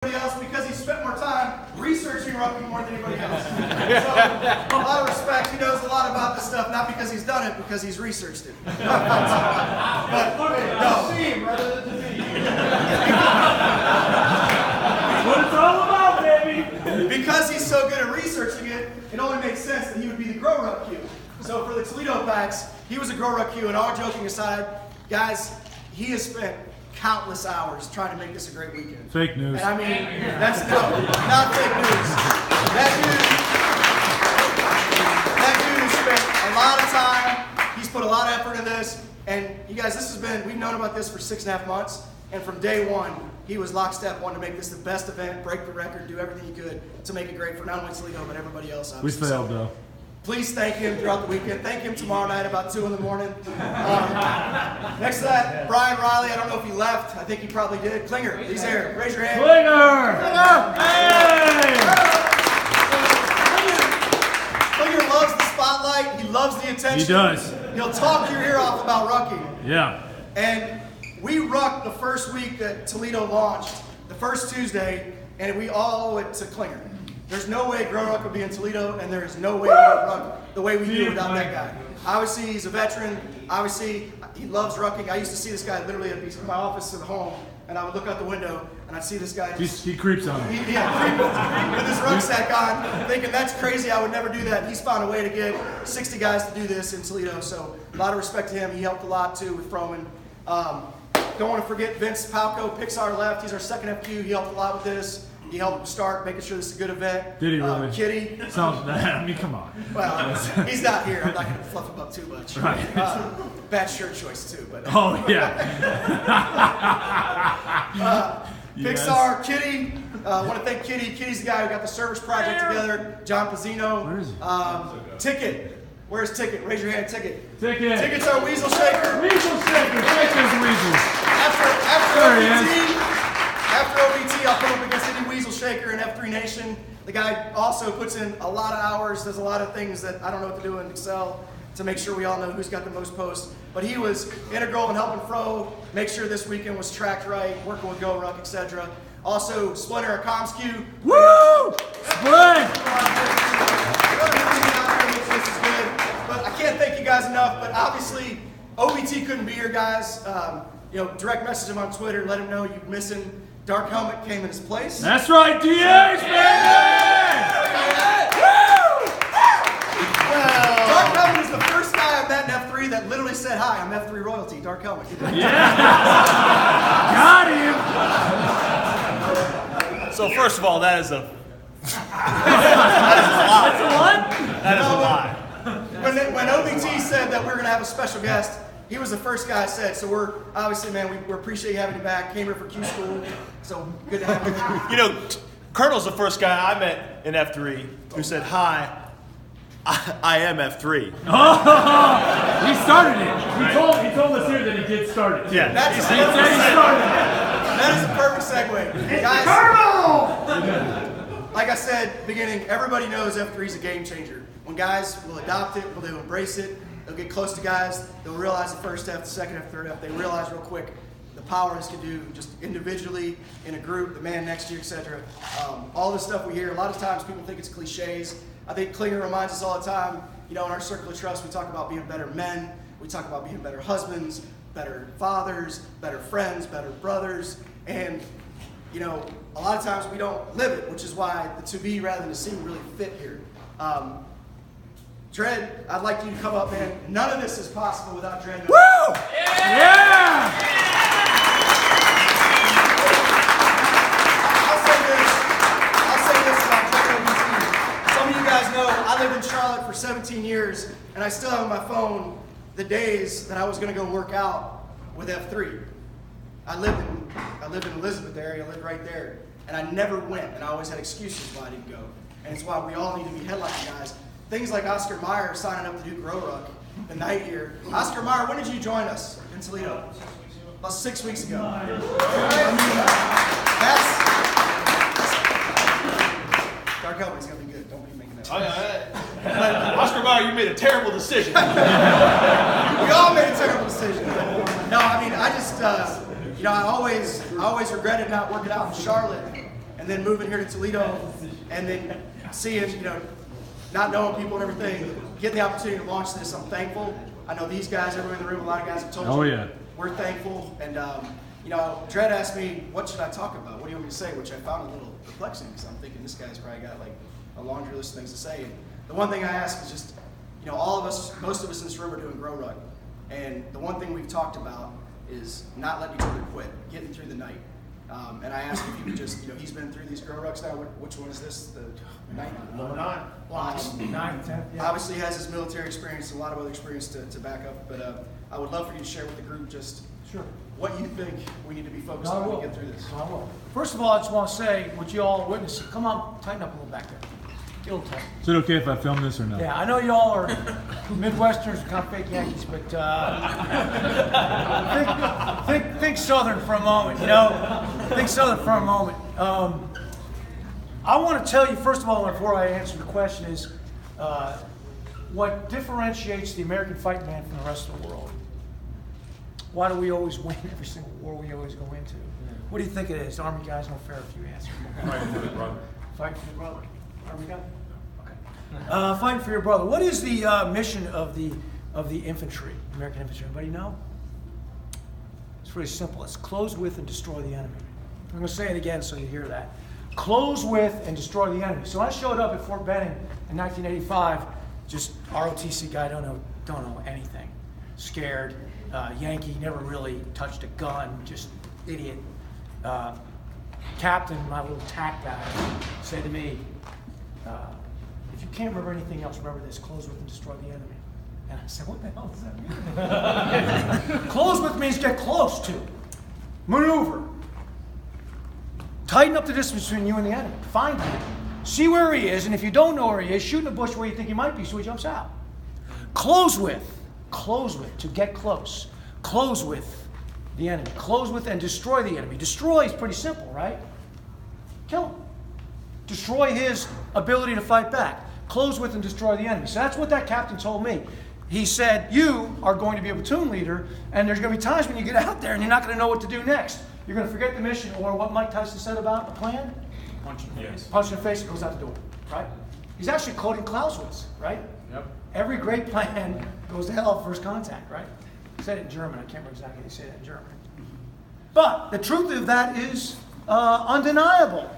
else because he spent more time researching rugby more than anybody else. So, a lot of respect. He knows a lot about this stuff, not because he's done it, because he's researched it. But, no. Team rather than defeat. What it's all about, baby. Because he's so good at researching it, it only makes sense that he would be the Grow Ruck Q. So for the Toledo packs, he was a Grow Ruck Q, and all joking aside, guys, he has spent countless hours trying to make this a great weekend. Fake news. And I mean, that's not fake news. That dude spent a lot of time. He's put a lot of effort into this. And you guys, we've known about this for 6.5 months. And from day one, he was lockstep, wanting to make this the best event, break the record, do everything he could to make it great for not only Toledo, but everybody else. Obviously. We failed, though. Please thank him throughout the weekend. Thank him tomorrow night about 2 in the morning. Next to that, Brian Riley. I don't know if he left. I think he probably did. Klinger, he's here. Raise your hand. Klinger! Hey! Klinger loves the spotlight. He loves the attention. He does. He'll talk your ear off about rucking. Yeah. And we rucked the first week that Toledo launched, the first Tuesday, and we all owe it to Klinger. There's no way Grow Ruck would be in Toledo, and there is no way we would ruck the way we do without that guy. Obviously, he's a veteran. Obviously, he loves rucking. I used to see this guy literally at my office at home, and I would look out the window, and I'd see this guy. He creeps on me. Yeah, with his rucksack on, thinking that's crazy. I would never do that. He's found a way to get 60 guys to do this in Toledo, so a lot of respect to him. He helped a lot, too, with Froman. Don't want to forget Vince Palco, Pixar left. He's our second FQ. He helped a lot with this. He helped start, making sure this is a good event. Did he really? Kitty. Sounds bad. I mean, come on. Well, he's not here. I'm not going to fluff him up too much. Right. Bad shirt choice, too. But Oh, yeah. Pixar, Kitty. I want to thank Kitty. Kitty's the guy who got the service project together. John Pizzino. Where is he? Ticket. Where's Ticket? Raise your hand, Ticket. Ticket. Ticket's our weasel shaker. Weasel shaker. Take those weasels. After OBT, I'll put up against any weasel shaker in F3 Nation. The guy also puts in a lot of hours, does a lot of things that I don't know what to do in Excel to make sure we all know who's got the most posts. But he was integral in helping Fro make sure this weekend was tracked right, working with Go Ruck, etc. Also, Splinter, our comms queue. Woo! Split! This is good. But I can't thank you guys enough. But obviously, OBT couldn't be here, guys. Direct message him on Twitter, let him know you miss him. Dark Helmet came in his place. That's right, DH, baby! Dark Helmet is the first guy I met in F3 that literally said, "Hi, I'm F3 royalty, Dark Helmet." Yeah! Got him! So first of all, that is a lie. When OBT said that we were going to have a special guest, he was the first guy I said. So we're obviously, man, we appreciate you having you back. Came here for Q School, so good to have you. Colonel's the first guy I met in F3 who said, "Hi, I am F3." Oh, he started it. He told us here that he did start it. Yeah. That's He said he started That is a perfect segue. Guys, Colonel! like I said, beginning, everybody knows F3 is a game changer. When guys will adopt it, when they'll embrace it, they'll get close to guys, they'll realize the first F, the second F, third F, they realize real quick the power this can do just individually, in a group, the man next to you, etc. All this stuff we hear, a lot of times people think it's cliches. I think Klinger reminds us all the time, in our circle of trust, we talk about being better men, we talk about being better husbands, better fathers, better friends, better brothers, and a lot of times we don't live it, which is why the to be rather than the see really fit here. Dredd, I'd like you to come up, man. None of this is possible without Dredd. Woo! Yeah! I'll say this about Dredd OBT. Some of you guys know I lived in Charlotte for 17 years, and I still have on my phone the days that I was going to go work out with F3. I lived in Elizabeth area, I lived right there, and I never went, and I always had excuses why I didn't go. And it's why we all need to be headlining guys. Things like Oscar Meyer signing up to do Grow Ruck the night here. Oscar Meyer, when did you join us in Toledo? About 6 weeks ago. I mean, that's Dark Helmet's gonna be good. Don't be making that. Oscar Meyer, you made a terrible decision. We all made a terrible decision. No, I mean, I just, I always regretted not working out in Charlotte and then moving here to Toledo, and then seeing, not knowing people and everything, getting the opportunity to launch this, I'm thankful. I know these guys, everyone in the room, a lot of guys have told you. We're thankful. And, Dredd asked me, what should I talk about? What do you want me to say? Which I found a little perplexing because I'm thinking this guy's probably got like a laundry list of things to say. And the one thing I ask is just, all of us, most of us in this room are doing Grow Ruck. And the one thing we've talked about is not letting each other quit, getting through the night. And I asked if you could just, he's been through these Grow Rucks now. Which one is this? The ninth? Number 9. 9, 10. Yeah. Obviously he has his military experience, a lot of other experience to back up. But I would love for you to share with the group just what you think we need to be focused on to get through this. I will. First of all, I just want to say what you all are witnessing. Come on, tighten up a little back there. Get a little tight. Is it okay if I film this or no? Yeah, I know you all are Midwesterners, kind of fake Yankees, but think Southern for a moment, Think Southern for a moment. I want to tell you, first of all, before I answer the question, is what differentiates the American fighting man from the rest of the world. Why do we always win every single war we always go into? What do you think it is? Army guys, no fair if you answer. Fighting for the brother. Fighting for the brother. Army guy? Okay. Fighting for your brother. What is the mission of the infantry, American infantry? Anybody know? It's pretty simple. It's close with and destroy the enemy. I'm going to say it again so you hear that. Close with and destroy the enemy. So I showed up at Fort Benning in 1985, just ROTC guy, don't know anything. Scared. Yankee, never really touched a gun, just idiot. Captain, my little TAC guy, said to me, if you can't remember anything else, remember this, close with and destroy the enemy. And I said, what the hell does that mean? Close with means get close to. Maneuver. Tighten up the distance between you and the enemy. Find him. See where he is, and if you don't know where he is, shoot in the bush where you think he might be so he jumps out. Close with, to get close. Close with the enemy. Close with and destroy the enemy. Destroy is pretty simple, right? Kill him. Destroy his ability to fight back. Close with and destroy the enemy. So that's what that captain told me. He said, you are going to be a platoon leader, and there's going to be times when you get out there and you're not going to know what to do next. You're going to forget the mission, or what Mike Tyson said about the plan. Punch in the face. Punch in the face, it goes out the door, right? He's actually quoting Clausewitz, right? Yep. Every great plan goes to hell at first contact, right? He said it in German. I can't remember exactly how he said it in German. But the truth of that is undeniable.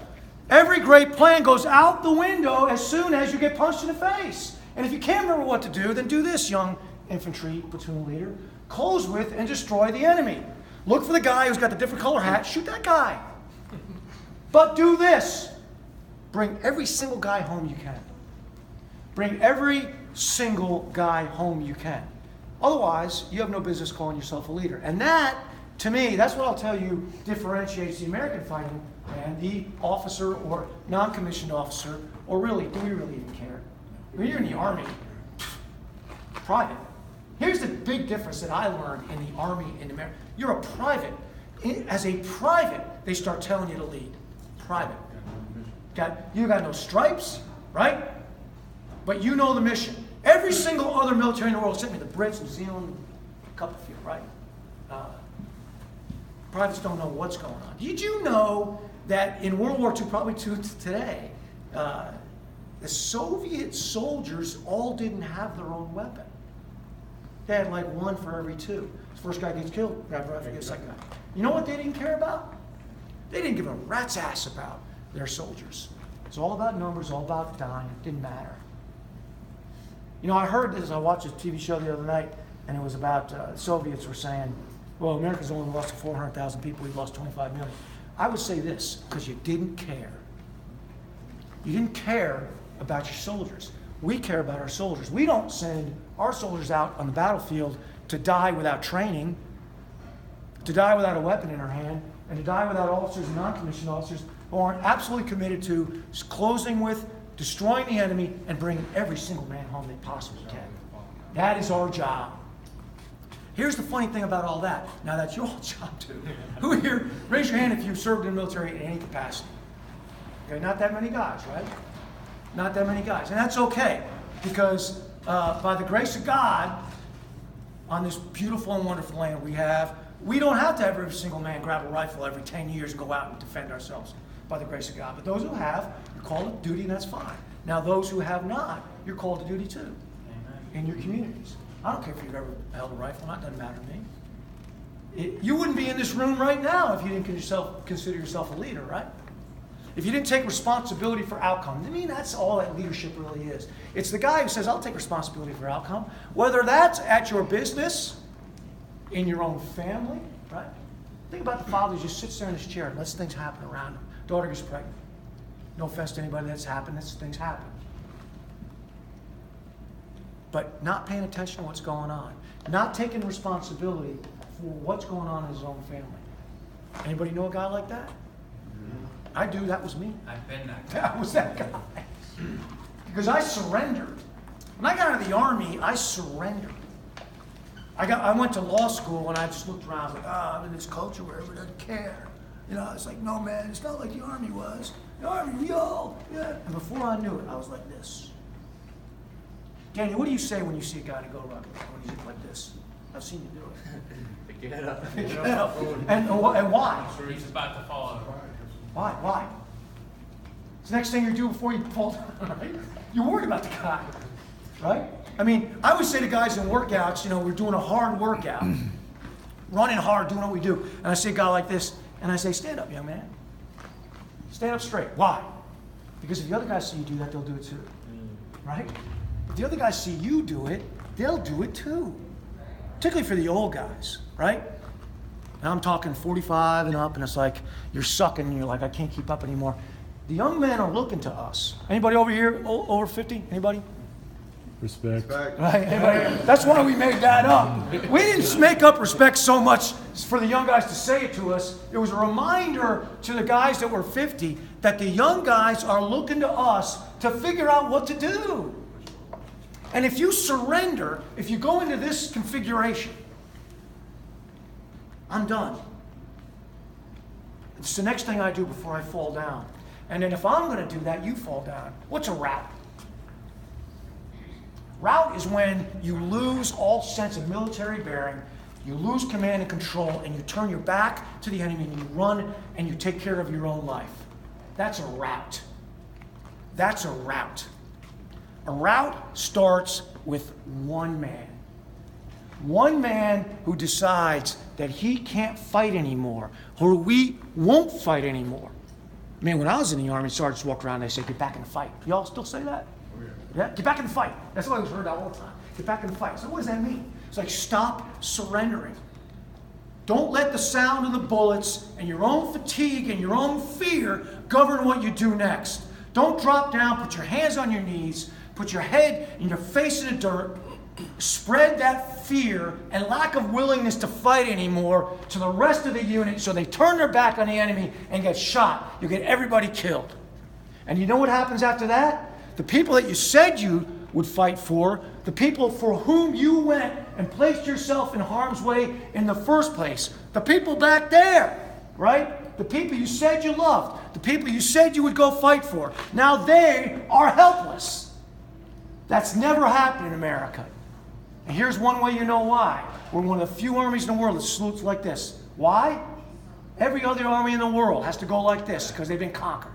Every great plan goes out the window as soon as you get punched in the face. And if you can't remember what to do, then do this, young infantry platoon leader. Close with and destroy the enemy. Look for the guy who's got the different color hat. Shoot that guy. But do this. Bring every single guy home you can. Bring every single guy home you can. Otherwise, you have no business calling yourself a leader. And that, to me, that's what I'll tell you differentiates the American fighting man, the officer or non-commissioned officer, or really, do we really even care? When you're in the Army, private. Here's the big difference that I learned in the Army in America. You're a private. As a private, they start telling you to lead. Private. You got no stripes, right? But you know the mission. Every single other military in the world, except the Brits, New Zealand, a couple few, right? Privates don't know what's going on. Did you know that in World War II, probably to today, the Soviet soldiers all didn't have their own weapon? They had like one for every two. The first guy gets killed, grab a rifle, get the second guy. You know what they didn't care about? They didn't give a rat's ass about their soldiers. It's all about numbers, all about dying. It didn't matter. I heard this. I watched a TV show the other night, and it was about Soviets were saying, well, America's only lost 400,000 people. We've lost 25 million. I would say this, because you didn't care. You didn't care about your soldiers. We care about our soldiers. We don't send our soldiers out on the battlefield to die without training, to die without a weapon in our hand, and to die without officers and non-commissioned officers who aren't absolutely committed to closing with, destroying the enemy, and bringing every single man home they possibly can. That is our job. Here's the funny thing about all that. Now that's your job too. Who here, raise your hand if you've served in the military in any capacity. Okay, not that many guys, right? Not that many guys. And that's okay, because by the grace of God, on this beautiful and wonderful land we don't have to have every single man grab a rifle every 10 years and go out and defend ourselves. by the grace of God. But those who have, you're called to duty, and that's fine. Now, those who have not, you're called to duty too, in your communities. I don't care if you've ever held a rifle or not, doesn't matter to me. You wouldn't be in this room right now if you didn't consider yourself a leader, right? If you didn't take responsibility for outcome. I mean, that's all that leadership really is. It's the guy who says, I'll take responsibility for outcome. Whether that's at your business, in your own family, right? Think about the father who just sits there in his chair and lets things happen around him. Daughter gets pregnant. No offense to anybody that's happened, things happen. But not paying attention to what's going on. Not taking responsibility for what's going on in his own family. Anybody know a guy like that? I do. That was me. I've been that guy. That was that guy. Because I surrendered. When I got out of the Army, I surrendered. I went to law school and I just looked around. I was like, I'm in this culture where everyone doesn't care. You know, it's like, no, man, it's not like the Army was. The Army, we all, yeah. And before I knew it, I was like this. Daniel, what do you say when you see a guy to go Ruck? When he's like this? I've seen you do it. Pick it up. Pick it up. And why? He's about to fall over. Why? It's the next thing you do before you fall down, right? You're worried about the guy, right? I mean, I always say to guys in workouts, you know, we're doing a hard workout, running hard, doing what we do. And I see a guy like this, and I say, stand up, young man. Stand up straight. Why? Because if the other guys see you do that, they'll do it too, right? If the other guys see you do it, they'll do it too. Particularly for the old guys, right? And I'm talking 45 and up, and it's like, you're sucking, and you're like, I can't keep up anymore. The young men are looking to us. Anybody over here over 50? Anybody? Respect. Right? Anybody? That's why we made that up. We didn't make up respect so much for the young guys to say it to us. It was a reminder to the guys that were 50 that the young guys are looking to us to figure out what to do. And if you surrender, if you go into this configuration, I'm done. It's the next thing I do before I fall down. And then if I'm going to do that, you fall down. What's a rout? Rout is when you lose all sense of military bearing, you lose command and control, and you turn your back to the enemy and you run and you take care of your own life. That's a rout. That's a rout. A rout starts with one man. One man who decides that he can't fight anymore, or we won't fight anymore. Man, when I was in the Army, sergeants walk around and they say, get back in the fight. Y'all still say that? Yeah, get back in the fight. That's what I was heard all the time. Get back in the fight. So what does that mean? It's like stop surrendering. Don't let the sound of the bullets and your own fatigue and your own fear govern what you do next. Don't drop down, put your hands on your knees, put your head and your face in the dirt, spread that fear and lack of willingness to fight anymore to the rest of the unit so they turn their back on the enemy and get shot. You get everybody killed. And you know what happens after that? The people that you said you would fight for, the people for whom you went and placed yourself in harm's way in the first place, the people back there, right? The people you said you loved, the people you said you would go fight for, now they are helpless. That's never happened in America. And here's one way you know why. We're one of the few armies in the world that salutes like this. Why? Every other army in the world has to go like this because they've been conquered.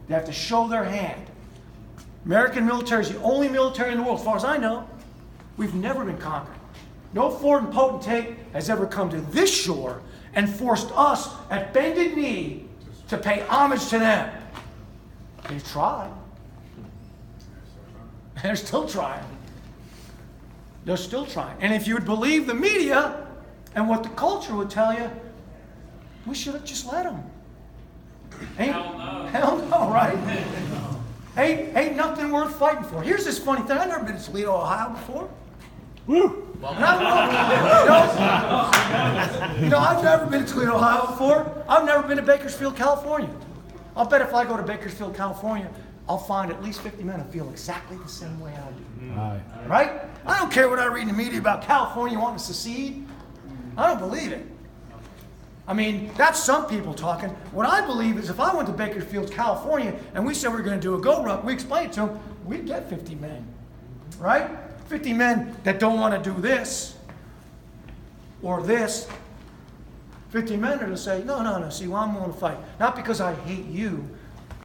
They have to show their hand. American military is the only military in the world, as far as I know. We've never been conquered. No foreign potentate has ever come to this shore and forced us at bended knee to pay homage to them. They've tried. And they're still trying. They're still trying. And if you would believe the media and what the culture would tell you, we should have just let them. Hell no, right? Ain't nothing worth fighting for. Here's this funny thing. I've never been to Toledo, Ohio before. Woo! I've never been to Toledo, Ohio before. I've never been to Bakersfield, California. I'll bet if I go to Bakersfield, California, I'll find at least 50 men who feel exactly the same way I do. Aye. Right? I don't care what I read in the media about California wanting to secede. I don't believe it. I mean, that's some people talking. What I believe is if I went to Bakersfield, California, and we said we were going to do a go ruck, we explained it to them, we'd get 50 men. Right? 50 men that don't want to do this or this. 50 men are to say, no, see, well, I'm willing to fight. Not because I hate you,